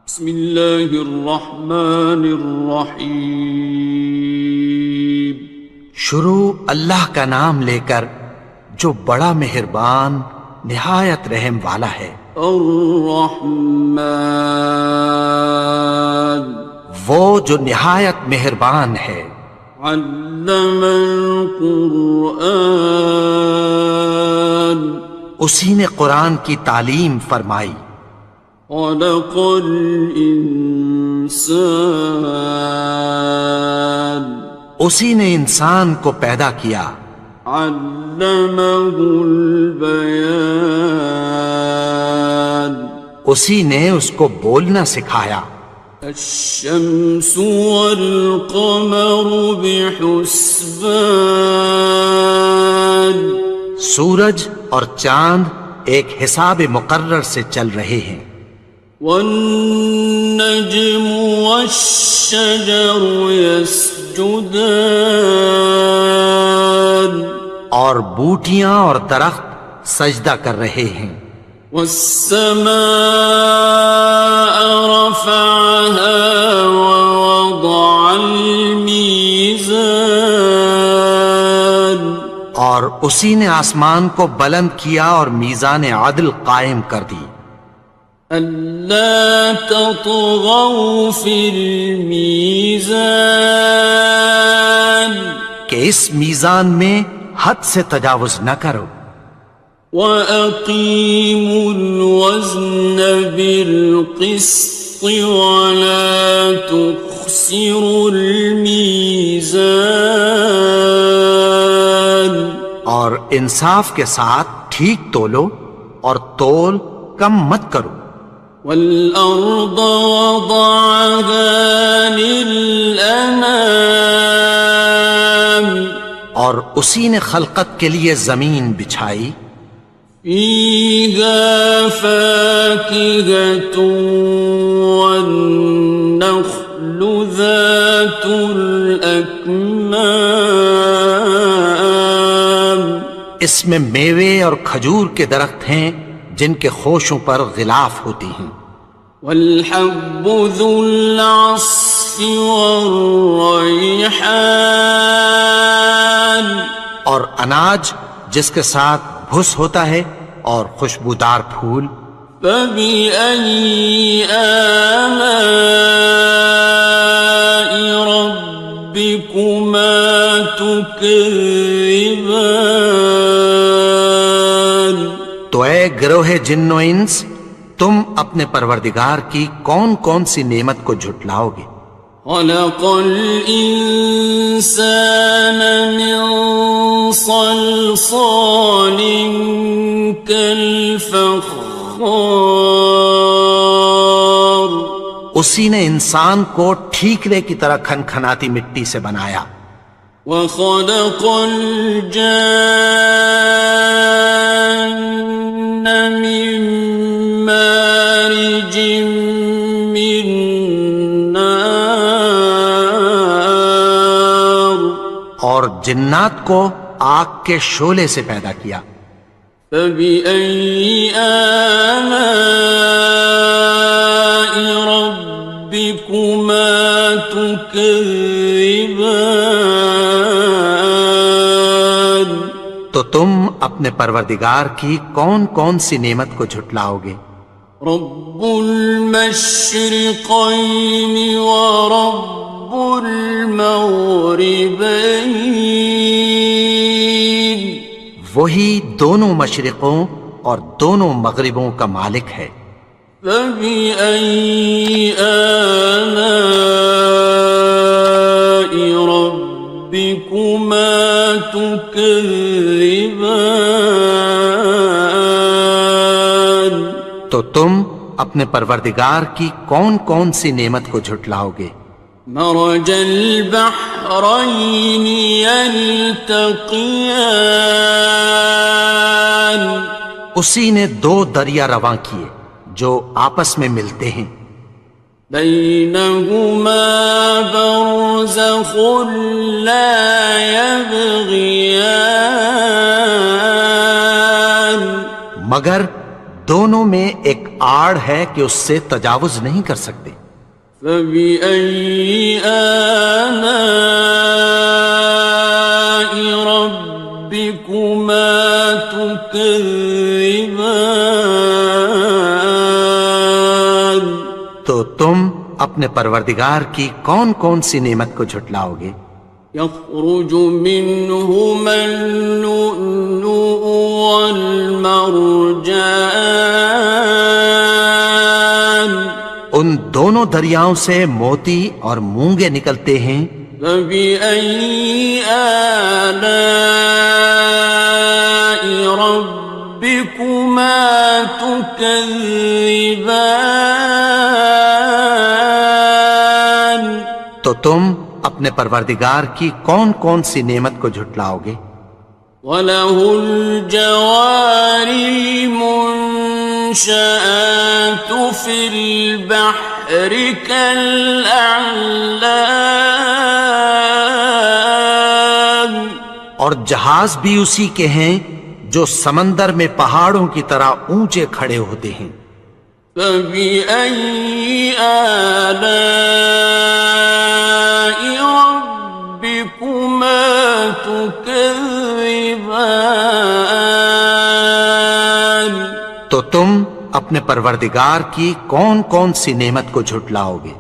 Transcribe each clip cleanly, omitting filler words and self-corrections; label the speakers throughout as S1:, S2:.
S1: بسم اللہ الرحمن الرحیم۔
S2: شروع اللہ کا نام لے کر جو بڑا مہربان نہایت رحم والا ہے۔
S1: الرحمن،
S2: وہ جو نہایت مہربان ہے۔
S1: علم القرآن،
S2: اسی نے قرآن کی تعلیم فرمائی۔
S1: خلق الانسان،
S2: اسی نے انسان کو پیدا کیا۔
S1: علمہ البیان،
S2: اسی نے اس کو بولنا سکھایا۔
S1: الشمس والقمر بحسبان،
S2: سورج اور چاند ایک حساب مقرر سے چل رہے ہیں۔
S1: والنجم والشجر يسجدان،
S2: اور بوٹیاں اور درخت سجدہ کر رہے ہیں۔
S1: والسماء رفعها ووضع الميزان،
S2: اور اسی نے آسمان کو بلند کیا اور میزان عدل قائم کر دی۔
S1: ألا تطغوا في الميزان،
S2: کہ اس میزان میں حد سے تجاوز نہ کرو۔
S1: وَأَقِيمُوا الْوَزْنَ بِالْقِسْطِ وَلَا تُخْسِرُوا الْمِيزَانَ،
S2: اور انصاف کے ساتھ ٹھیک تولو اور تول کم مت کرو۔
S1: وَالْأَرْضَ وَضَعَهَا لِلْأَنَامِ،
S2: اور اسی نے خلقت کے لیے زمین بچھائی۔
S1: فِيهَا فَاكِهَةٌ وَالنَّخْلُ ذَاتُ الْأَكْمَامِ،
S2: اس میں میوے اور کھجور کے درخت ہیں جن کے خوشوں پر غلاف ہوتی ہیں۔
S1: وَالْحَبُّ ذُو الْعَصْفِ وَالرَّيْحَانِ،
S2: اور اناج جس کے ساتھ بھس ہوتا ہے اور خوشبودار پھول۔
S1: فَبِأَيِّ آلَاءِ رَبِّكُمَا تُكَذِّبَانِ،
S2: تو اے گروہ جن و انس، تم اپنے پروردگار کی کون کون سی نعمت کو جھٹلاؤ گے؟
S1: خَلَقَ الْإِنسَانَ مِنْ صَلْصَالٍ كَالْفَخَّارِ،
S2: اسی نے انسان کو ٹھیکرے کی طرح کھنکھناتی مٹی سے بنایا۔
S1: وَخَلَقَ الْجَانَّ مِن مَّارِجٍ مِّن نَّارٍ،
S2: اور جنات کو آگ کے شعلے سے پیدا کیا۔
S1: فَبِأَيِّ آلَاءِ رَبِّكُمَا تُكَذِّبَانِ،
S2: تو تم اپنے پروردگار کی کون کون سی نعمت کو جھٹلاؤ گے؟
S1: رب المشرقین ورب المغربین،
S2: وہی دونوں مشرقوں اور دونوں مغربوں کا مالک ہے۔
S1: فَبِأَيِّ آلَاءِ رَبِّكُمَا تُكَذِّبَانِ،
S2: تو تم اپنے پروردگار کی کون کون سی نعمت کو جھٹلاؤ گے؟
S1: مرج البحرین یلتقیان،
S2: اسی نے دو دریا رواں کیے جو آپس میں ملتے ہیں۔
S1: بینہما برزخ لا یبغیان،
S2: مگر دونوں میں ایک آڑ ہے کہ اس سے تجاوز نہیں کر سکتے۔
S1: فبأي آلاء ربكما تكذبان؟
S2: تو تم اپنے پروردگار کی کون کون سی نعمت کو جھٹلاؤ گے؟
S1: يخرج منهما اللؤلؤ والمرجان
S2: ان دونوں دریاؤں سے موتی اور مونگے نکلتے ہیں۔
S1: فبأي آلاء ربكما تكذبان؟
S2: تو تم اپنے پروردگار کی کون کون سی نعمت کو جھٹلاؤ گے؟
S1: وَلَهُ الْجَوَارِ الْمُنشَآتُ فِي الْبَحْرِ كَالْأَعْلَامِ،
S2: اور جہاز بھی اسی کے ہیں جو سمندر میں پہاڑوں کی طرح اونچے کھڑے ہوتے ہیں۔
S1: فَبِأَيِّ آلَاءِ رَبِّكُمَا تُكَذِّبَانِ؟
S2: تو تم اپنے پروردگار کی کون کون سی نعمت کو جھٹلاؤ گے؟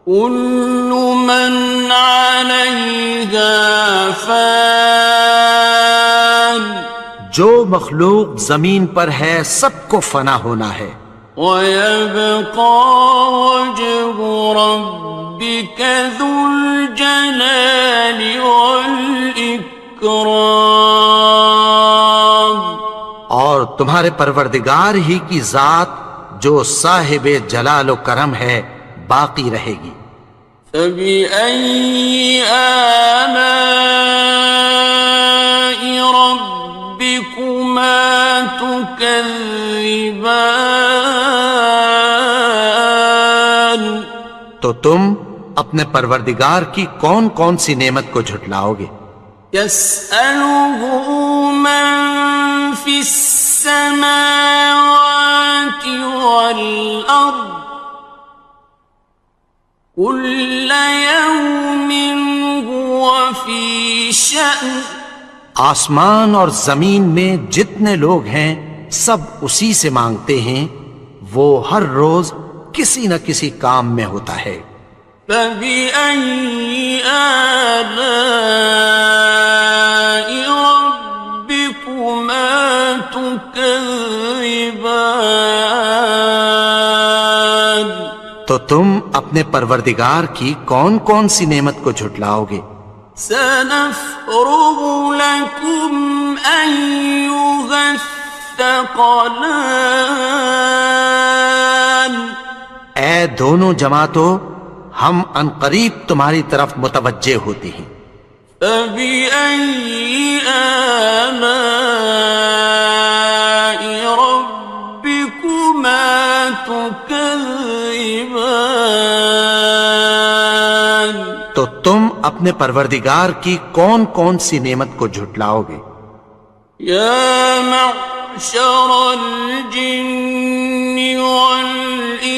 S1: كُلُّ مَنْ عَلَيْهَا فَانٍ،
S2: جو مخلوق زمین پر ہے سب کو فنا ہونا ہے۔
S1: وَيَبْقَى وَجْهُ رَبِّكَ ذُو الْجَلَالِ وَالْإِكْرَامِ،
S2: اور تمہارے پروردگار ہی کی ذات جو صاحب جلال و کرم ہے باقی رہے گی۔
S1: فَبِأَيِّ آلَاءِ رَبِّكُمَا تُكَذِّبَانِ؟
S2: تو تم اپنے پروردگار کی کون کون سی نعمت کو جھٹلاؤ گے؟
S1: يَسْأَلُهُ مَن فِي السَّمَاوَاتِ وَالْأَرْضِ كُلَّ يَوْمٍ هُوَ فِي شَأْنٍ،
S2: آسمان اور زمین میں جتنے لوگ ہیں سب اسی سے مانگتے ہیں، وہ ہر روز کسی نہ کسی کام میں ہوتا ہے۔
S1: فَبِأَيِّ آلَاءِ رَبِّكُمَا تُكَذِّبَانِ؟
S2: تو تم اپنے پروردگار کی کون کون سی نعمت کو جھٹلاؤ گے؟
S1: سَنَفْرُغُ لَكُمْ أَيُّهَ الثَّقَلَانِ،
S2: اے دونوں جماعتوں ہم عنقریب تمہاری طرف متوجہ ہوتے ہیں۔
S1: فَبِأَيِّ آلَاءِ رَبِّكُمَا تُكَذِّبَانِ؟
S2: تو تم اپنے پروردگار کی کون کون سی نعمت کو جھٹلاؤ گے؟
S1: يَا مَعْشَرَ الْجِنِّ وَالْإِنسِ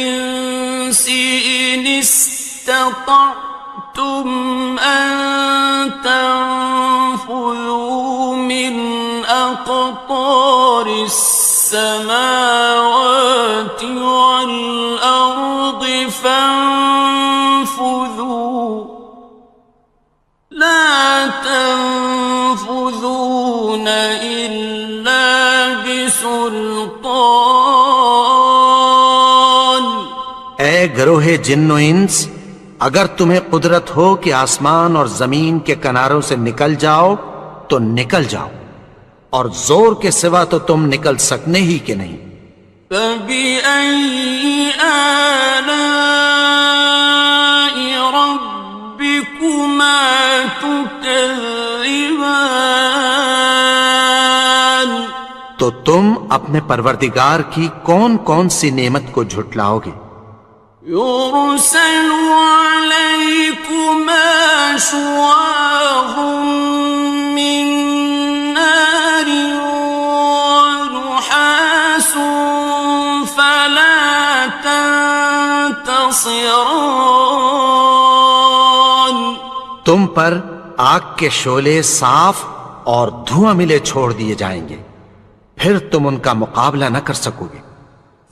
S1: إِنِ اسْتَطَعْتُمْ أَن تَنفُذُوا مِنْ أَقْطَارِ السَّمَاوَاتِ وَالْأَرْضِ فَانفُذُوا لَا تَنفُذُونَ إِلَّا بِسُلْطَانٍ۔
S2: اے گروہ جن و انس، اگر تمہیں قدرت ہو کہ آسمان اور زمین کے کناروں سے نکل جاؤ تو نکل جاؤ، اور زور کے سوا تو تم نکل سکنے ہی کہ نہیں۔
S1: فَبِأَيِّ آلَاءِ رَبِّكُمَا تُكَذِّبَانِ؟
S2: تو تم اپنے پروردگار کی کون کون سی نعمت کو جھٹلاؤ گے؟
S1: يُرْسَلُ عَلَيْكُمَا شُوَاظٌ مِّن نَّارٍ وَنُحَاسٌ فَلَا خصران.
S2: تم پر آگ کے شعلے صاف اور دھواں ملے چھوڑ دیے جائیں گے، پھر تم ان کا مقابلہ نہ کر سکو گے۔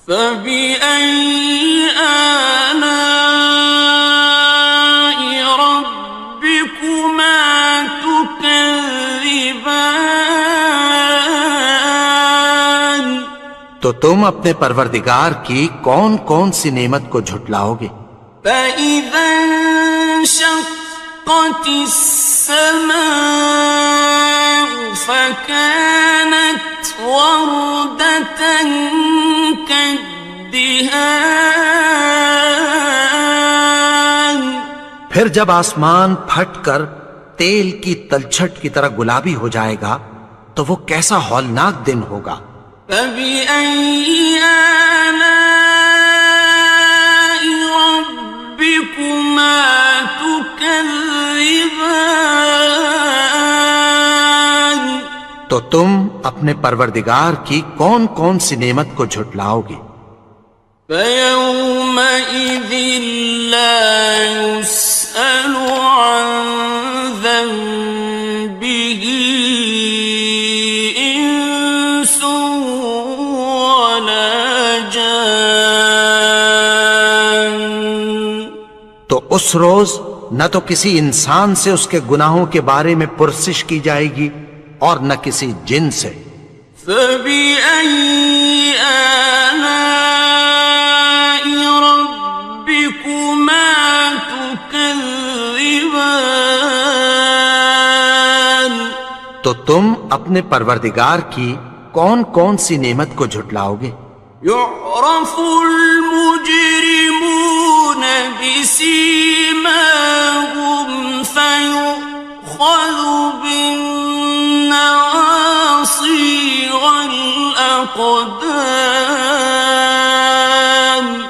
S1: فَبِأَيِّ آلَاءِ رَبِّكُمَا تُكَذِّبَانِ.
S2: تو تم اپنے پروردگار کی کون کون سی نعمت کو جھٹلاؤ گے؟
S1: فَإِذَا انشَقَّتِ السَّمَاءُ فَكَانَتْ وَرْدَةً كَالدِّهَانِ.
S2: پھر جب آسمان پھٹ کر تیل کی تلچھٹ کی طرح گلابی ہو جائے گا تو وہ کیسا ہولناک دن ہوگا۔
S1: فَبِأَيِّ آلَاءِ رَبِّكُمَا تُكَذِّبَانِ.
S2: تو تم اپنے پروردگار کی کون کون سی نعمت کو جھٹلاؤ گے؟
S1: فَيَوْمَئِذٍ لَا يُسْأَلُ عَنْ ذَنبِهِ إِنسٌ وَلَا جَانٌ.
S2: تو اس روز نہ تو کسی انسان سے اس کے گناہوں کے بارے میں پرسش کی جائے گی اور نہ کسی جن سے۔
S1: فَبِأَيِّ آلَاءِ رَبِّكُمَا تُكَذِّبَانِ.
S2: تو تم اپنے پروردگار کی کون کون سی نعمت کو جھٹلاؤ گے؟
S1: يُعْرَفُ الْمُجْرِمُونَ بِسِيمَاهُمْ فَيُؤْخَذُ بِالنَّوَاصِي وَالْأَقْدَامِ.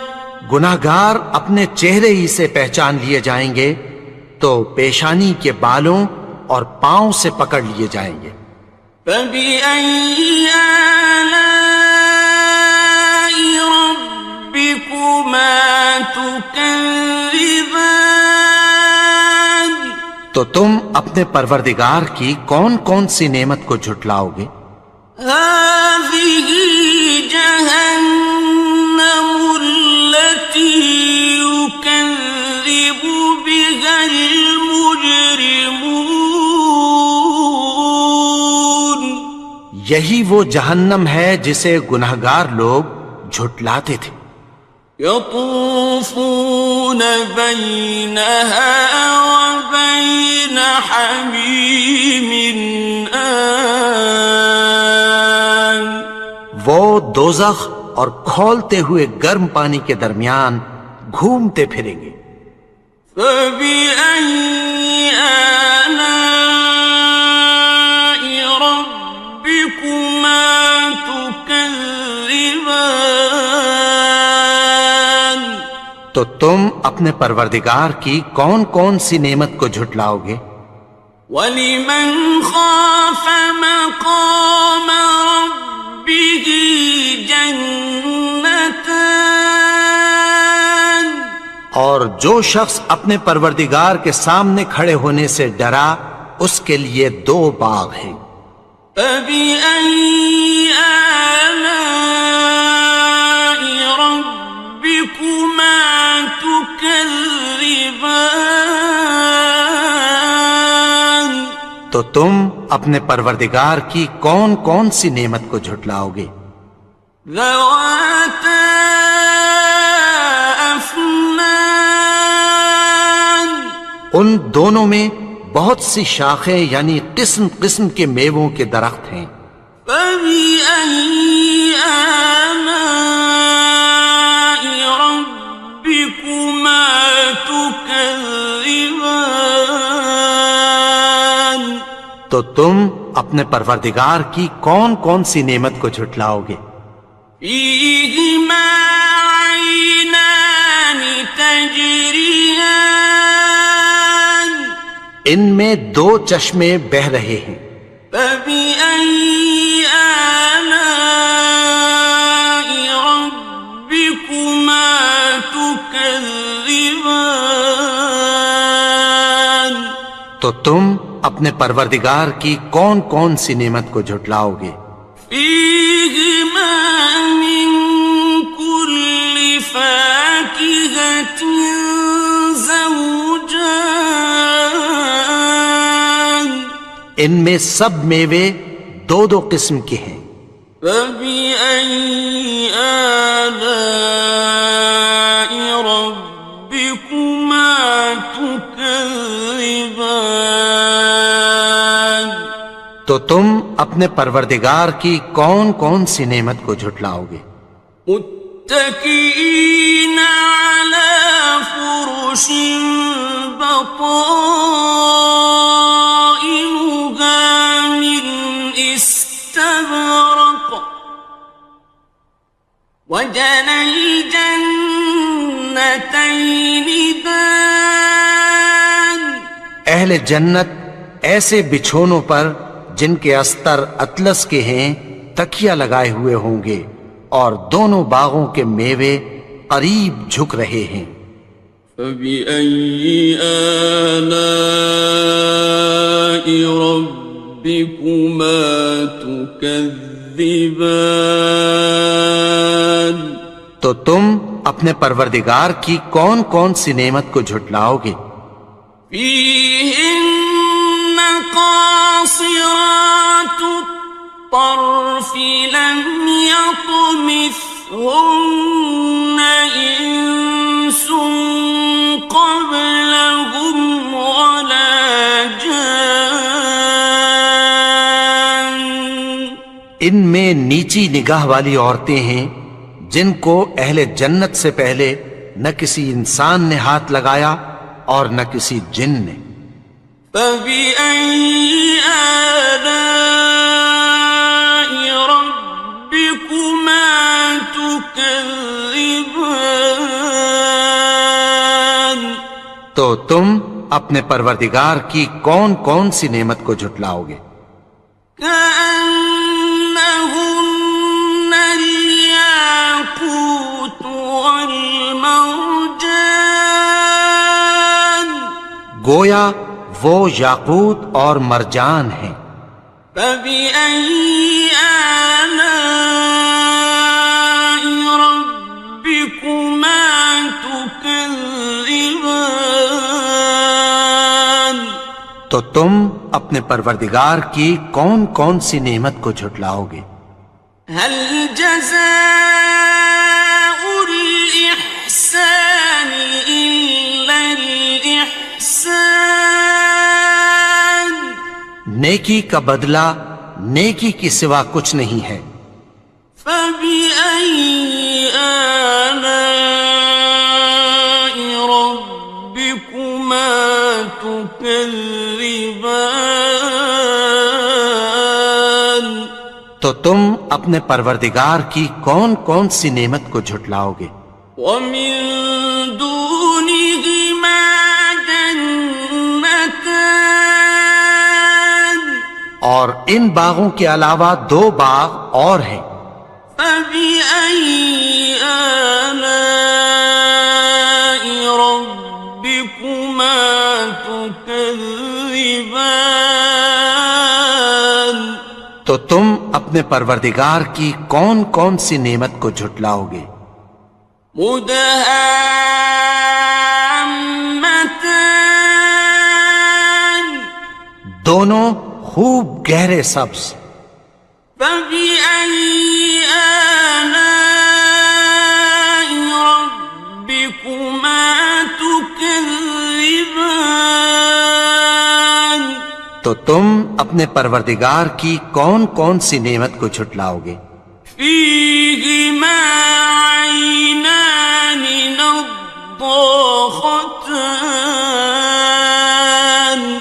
S2: گناہگار اپنے چہرے ہی سے پہچان لیے جائیں گے تو پیشانی کے بالوں اور پاؤں سے پکڑ لیے جائیں گے۔
S1: فَبِأَيِّ آلَاءِ رَبِّكُمَا تُكَذِّبَانِ.
S2: تو تم اپنے پروردگار کی کون کون سی نعمت کو جھٹلاؤ گے؟
S1: هَٰذِهِ جَهَنَّمُ الَّتِي يُكَذِّبُ بِهَا الْمُجْرِمُونَ.
S2: یہی وہ جہنم ہے جسے گناہگار لوگ جھٹلاتے تھے۔
S1: يَطُوفُونَ بَيْنَهَا وَبَيْنَ حَمِيمٍ آنٍ.
S2: وہ دوزخ اور کھولتے ہوئے گرم پانی کے درمیان گھومتے پھریں گے۔
S1: فَبِأَيِّ آلَاءِ رَبِّكُمَا تُكَذِّبَانِ.
S2: تو تم اپنے پروردگار کی کون کون سی نعمت کو جھٹلاؤ گے؟
S1: وَلِمَنْ خَافَ مَقَامَ رَبِّهِ جَنَّتَانِ.
S2: اور جو شخص اپنے پروردگار کے سامنے کھڑے ہونے سے ڈرا اس کے لیے دو باغ ہیں۔
S1: فَبِأَيِّ آلَاءِ رَبِّكُمَا تُكَذِّبَانِ.
S2: تو تم اپنے پروردگار کی کون کون سی نعمت کو جھٹلاؤ گے؟
S1: ذَوَاتَا أَفْنَانٍ.
S2: ان دونوں میں بہت سی شاخیں یعنی قسم قسم کے میووں کے درخت ہیں۔
S1: فَبِأَيِّ آلَاءِ رَبِّكُمَا تُكَذِّبَانِ.
S2: تو تم اپنے پروردگار کی کون کون سی نعمت کو جھٹلاؤ گے؟
S1: فِيهِمَا عَيْنَانِ تَجْرِيَانِ.
S2: ان میں دو چشمے بہہ رہے ہیں۔
S1: فَبِأَيِّ آلَاءِ رَبِّكُمَا تُكَذِّبَانِ. تكذبان
S2: تو تم اپنے پروردگار کی کون کون سی نعمت کو جھٹلاؤ گے؟
S1: فيهما من كل فاكهة زوجان
S2: ان میں سب میوے دو دو قسم کے ہیں۔
S1: فبأي آلاء ربكما تكذبان
S2: تو تم اپنے پروردگار کی کون کون سی نعمت کو جھٹلاؤ گے؟
S1: متكئين على فرش بطائنها من استبرق وجنى الجنتين دان
S2: اہل جنت ایسے بچھونوں پر جن کے استر اطلس کے ہیں تکیہ لگائے ہوئے ہوں گے اور دونوں باغوں کے میوے قریب جھک رہے ہیں۔
S1: فبأي آلاء ربكما تكذبان
S2: تو تم اپنے پروردگار کی کون کون سی نعمت کو جھٹلاؤ گے؟
S1: فيهن قاصرات الطرف لم يطمثهن إنس قبلهم ولا جان
S2: ان میں نیچی نگاہ والی عورتیں ہیں جن کو اہل جنت سے پہلے نہ کسی انسان نے ہاتھ لگایا اور نہ کسی جن نے۔
S1: فبأي آلاء ربكما تكذبان
S2: تو تم اپنے پروردگار کی کون کون سی نعمت کو جھٹلاؤ گے؟
S1: كأنهن الياقوت والمرجان
S2: گویا وہ یاقوت اور مرجان ہیں۔
S1: فبأي آلاء ربكما تكذبان
S2: تو تم اپنے پروردگار کی کون کون سی نعمت کو جھٹلاؤ گے؟
S1: هل جزاء الإحسان إلا الإحسان
S2: نیکی کا بدلہ نیکی کی سوا کچھ نہیں ہے۔
S1: فبأي آلاء ربكما تكذبان
S2: تو تم اپنے پروردگار کی کون کون سی نعمت کو جھٹلاؤ گے؟
S1: ومن دونهما جنتان
S2: اور ان باغوں کے علاوہ دو باغ اور ہیں۔
S1: فبأي آلاء ربكما تكذبان
S2: تو تم اپنے پروردگار کی کون کون سی نعمت کو جھٹلاؤ گے؟
S1: مدهامتان
S2: دونوں خوب گہرے سبز۔
S1: فبأي آلاء ربكما تكذبان
S2: تو تم اپنے پروردگار کی کون کون سی نعمت کو جھٹلاؤ گے؟
S1: فيهما عينان نضاختان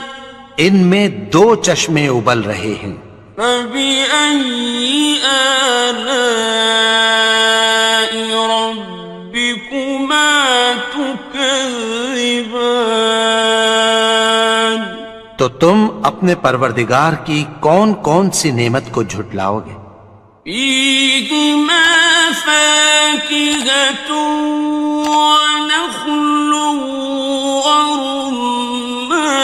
S2: ان میں دو چشمے ابل رہے ہیں۔
S1: فبأي آلاء ربكما تكذبان
S2: تو تم اپنے پروردگار کی کون کون سی نعمت کو جھٹلاؤ گے؟
S1: فيهما فاكهة ونخل ورمان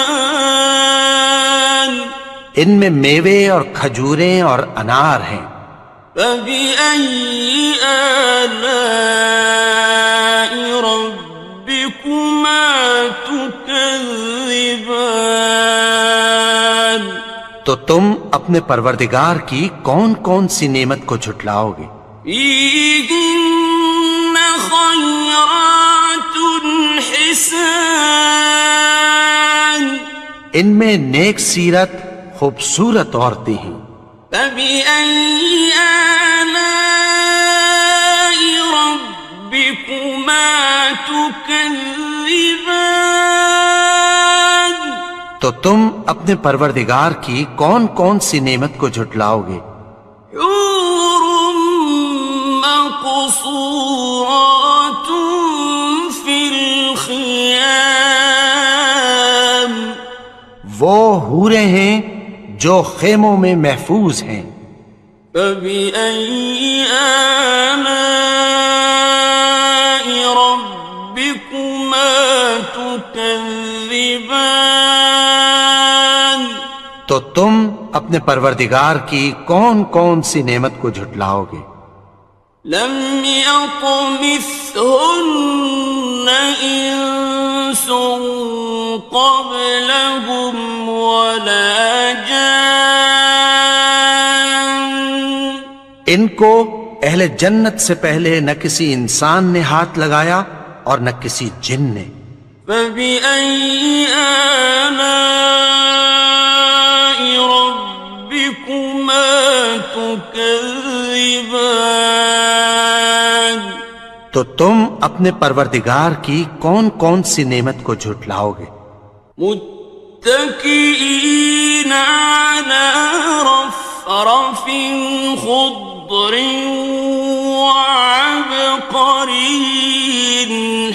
S2: ان میں میوے اور کھجوریں اور انار ہیں.
S1: فبأي آلاء ربكما تكذبان
S2: تو تم اپنے پروردگار کی کون کون سی نعمت کو جھٹلاؤ گے؟
S1: فيهن خيرات حسان
S2: ان میں نیک سیرت خوبصورت عورتیں ہیں.
S1: فبأي آلاء ربكما تكذبان
S2: تو تم اپنے پروردگار کی کون کون سی نعمت کو جھٹلاؤ گے؟
S1: حور مقصورات في الخيام
S2: وہ حوریں ہیں جو خیموں میں محفوظ ہیں.
S1: فبأي آلاء ربكما تكذبان
S2: تو تم اپنے پروردگار کی کون کون سی نعمت کو جھٹلاؤ گے؟
S1: لم يطمثهن إنس قبلهم ولا جان
S2: ان کو اہل جنت سے پہلے نہ کسی انسان نے ہاتھ لگایا اور نہ کسی جن نے.
S1: فبأي آلاء ربكما تكذبان
S2: تو تم اپنے پروردگار کی کون کون سی نعمت کو جھٹلاؤ گے؟
S1: متكئين على رفرف خضر وعبقري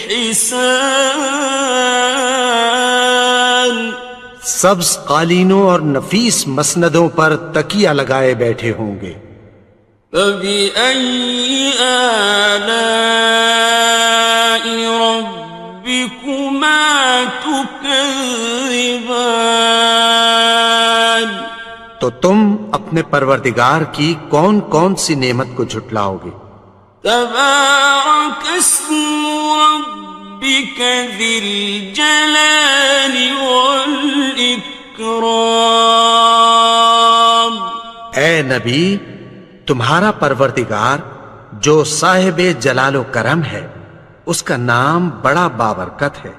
S1: حسان
S2: سبز قالینوں اور نفیس مسندوں پر تکیہ لگائے بیٹھے ہوں گے.
S1: فبأي آلاء ربكما تكذبان
S2: تو تم اپنے پروردگار کی کون کون سی نعمت کو جھٹلاؤ گے؟
S1: تبارك اسم ربك ذي الجلال والإكرام
S2: اے نبی، تمہارا پروردگار جو صاحب جلال و کرم ہے، اس کا نام بڑا بابرکت ہے.